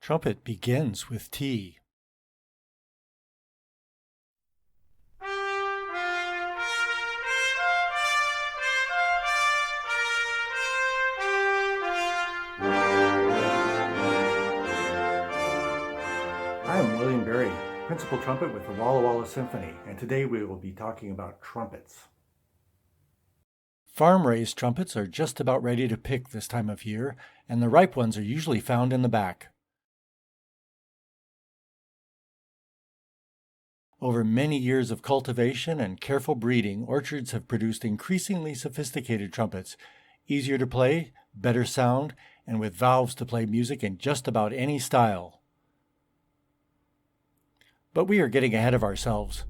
Trumpet begins with T. I'm William Berry, Principal Trumpet with the Walla Walla Symphony, and today we will be talking about trumpets. Farm-raised trumpets are just about ready to pick this time of year, and the ripe ones are usually found in the back. Over many years of cultivation and careful breeding, orchards have produced increasingly sophisticated trumpets, easier to play, better sound, and with valves to play music in just about any style. But we are getting ahead of ourselves.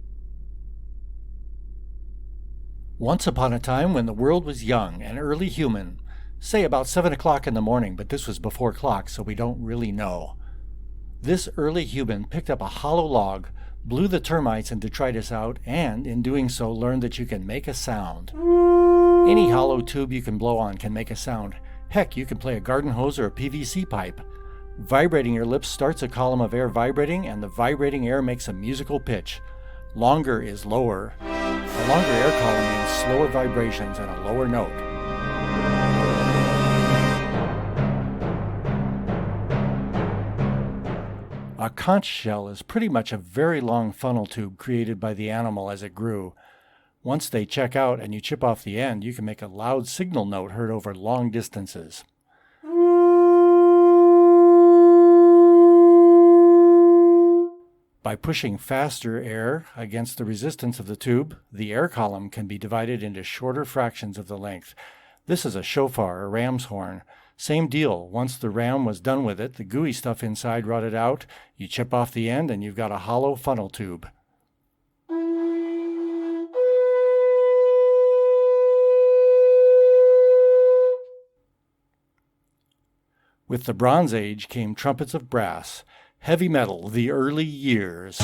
Once upon a time when the world was young and early human, say about 7 o'clock in the morning, but this was before clocks, so we don't really know. This early human picked up a hollow log, blew the termites and detritus out, and in doing so learned that you can make a sound. Any hollow tube you can blow on can make a sound. Heck, you can play a garden hose or a PVC pipe. Vibrating your lips starts a column of air vibrating, and the vibrating air makes a musical pitch. Longer is lower. A longer air column means slower vibrations and a lower note. A conch shell is pretty much a very long funnel tube created by the animal as it grew. Once they check out and you chip off the end, you can make a loud signal note heard over long distances. By pushing faster air against the resistance of the tube, the air column can be divided into shorter fractions of the length. This is a shofar, or ram's horn. Same deal. Once the ram was done with it, the gooey stuff inside rotted out. You chip off the end and you've got a hollow funnel tube. With the Bronze Age came trumpets of brass. Heavy metal, the early years.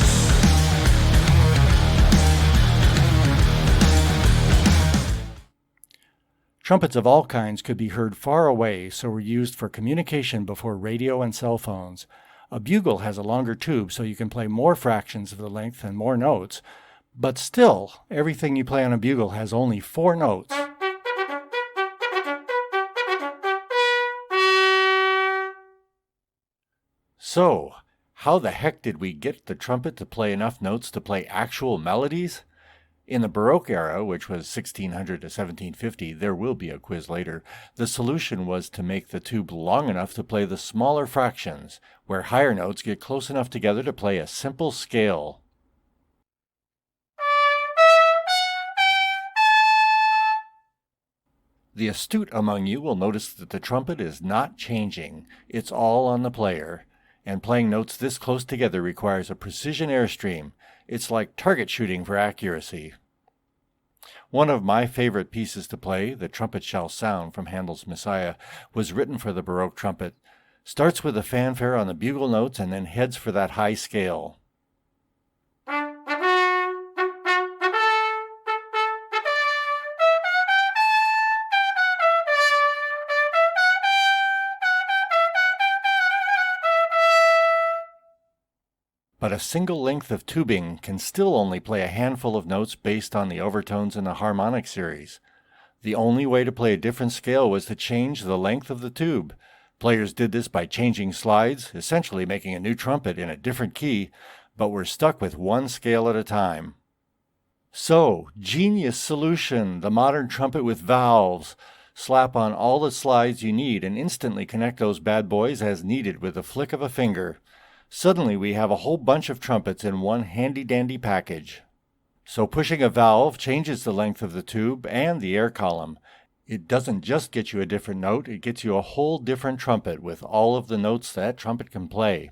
Trumpets of all kinds could be heard far away, so were used for communication before radio and cell phones. A bugle has a longer tube, so you can play more fractions of the length and more notes. But still, everything you play on a bugle has only 4 notes. So, how the heck did we get the trumpet to play enough notes to play actual melodies? In the Baroque era, which was 1600 to 1750, there will be a quiz later, the solution was to make the tube long enough to play the smaller fractions, where higher notes get close enough together to play a simple scale. The astute among you will notice that the trumpet is not changing. It's all on the player. And playing notes this close together requires a precision airstream. It's like target shooting for accuracy. One of my favorite pieces to play, The Trumpet Shall Sound from Handel's Messiah, was written for the Baroque trumpet. Starts with a fanfare on the bugle notes and then heads for that high scale. But a single length of tubing can still only play a handful of notes based on the overtones in the harmonic series. The only way to play a different scale was to change the length of the tube. Players did this by changing slides, essentially making a new trumpet in a different key, but were stuck with one scale at a time. So, genius solution, the modern trumpet with valves. Slap on all the slides you need and instantly connect those bad boys as needed with a flick of a finger. Suddenly we have a whole bunch of trumpets in one handy-dandy package. So pushing a valve changes the length of the tube and the air column. It doesn't just get you a different note, it gets you a whole different trumpet with all of the notes that trumpet can play.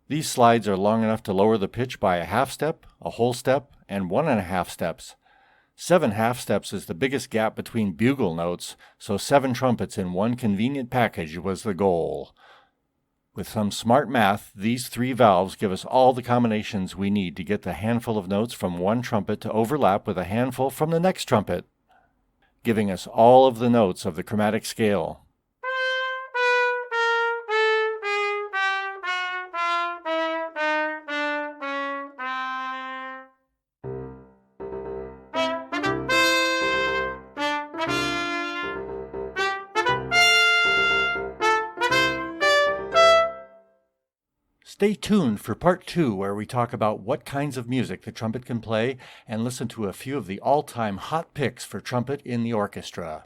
These slides are long enough to lower the pitch by a half step, a whole step, and 1.5 steps. 7 half steps is the biggest gap between bugle notes, so 7 trumpets in one convenient package was the goal. With some smart math, these 3 valves give us all the combinations we need to get the handful of notes from one trumpet to overlap with a handful from the next trumpet, giving us all of the notes of the chromatic scale. Stay tuned for part 2, where we talk about what kinds of music the trumpet can play and listen to a few of the all-time hot picks for trumpet in the orchestra.